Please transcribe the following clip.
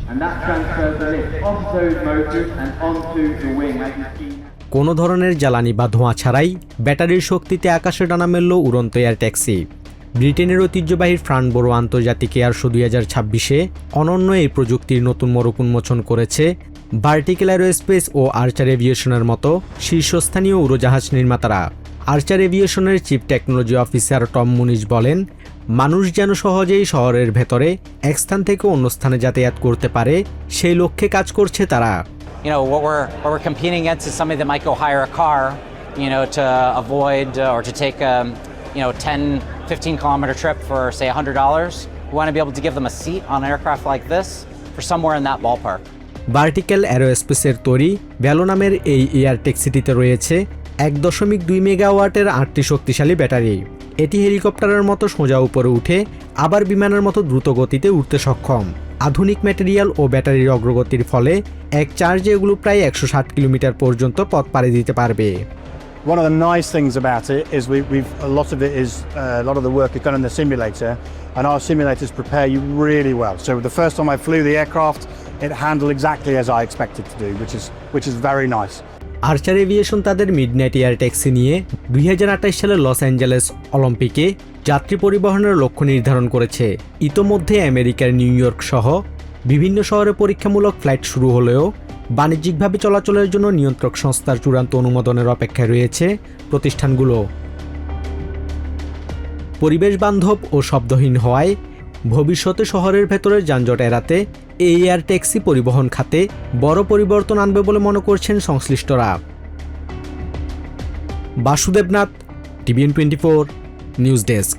and that transfers the lift off those motors and onto the wing. As you see. কোনো ধরনের জ্বালানি বা ধোঁয়া ছাড়াই ব্যাটারির শক্তিতে আকাশে ডানা মেলল উড়ন্ত এয়ার ট্যাক্সি। ব্রিটেনের ঐতিহ্যবাহী ফ্রানবোরো আন্তর্জাতিক এয়ারশো 2026-এ অনন্য এই প্রযুক্তির নতুন মোড়ক উন্মোচন করেছে ভার্টিক্যাল অ্যারোস্পেস ও আর্চার এভিয়েশনের মতো শীর্ষস্থানীয় উড়োজাহাজ নির্মাতারা। আর্চার এভিয়েশনের চিফ টেকনোলজি অফিসার টম মুনিজ বলেন, মানুষ যেন সহজেই শহরের ভেতরে এক স্থান থেকে অন্য স্থানে যাতায়াত করতে পারে সেই লক্ষ্যে কাজ করছে তারা। You know, what we're competing against is somebody that might go hire a car, you know, to avoid or to take a, 10-15 kilometer trip for say $100. We want to be able to give them a seat on an aircraft like this for somewhere in that ballpark. Vertical অ্যারোস্পেসের তৈরি Valo নামের এই air ট্যাক্সিটিতে রয়েছে 1.2 মেগাওয়াটের 8টি শক্তিশালী battery. এটি হেলিকপ্টারের মতো সোজা উপরে উঠে আবার বিমানের মতো দ্রুত গতিতে উঠতে সক্ষম। আধুনিক ম্যাটেরিয়াল ও ব্যাটারির অগ্রগতির ফলে এক চার্জে এগুলো প্রায় 160 কিলোমিটার পর্যন্ত পথ পাড়ি দিতে পারবে। One of the nice things about it is a lot of it is a lot of the work is done in the simulator, and our simulators prepare you really well. So the first time I flew the aircraft, it handled exactly as I expected to do, which is very nice. Archer aviation তাদের midnight air taxi নিয়ে 2028 সালে Los Angeles অলিম্পিকে যাত্রী পরিবহনের লক্ষ্য নির্ধারণ করেছে। ইতোমধ্যে আমেরিকার নিউ ইয়র্ক সহ বিভিন্ন শহরে পরীক্ষামূলক ফ্লাইট শুরু হলেও বাণিজ্যিকভাবে চলাচলের জন্য নিয়ন্ত্রক সংস্থার চূড়ান্ত অনুমোদনের অপেক্ষায় রয়েছে প্রতিষ্ঠানগুলো। পরিবেশ বান্ধব ও শব্দহীন হওয়ায় ভবিষ্যতে শহরের ভেতরের যানজট এড়াতে এই এয়ার ট্যাক্সি পরিবহন খাতে বড় পরিবর্তন আনবে বলে মনে করছেন সংশ্লিষ্টরা। Basudeb Nath, TVN24 news desk.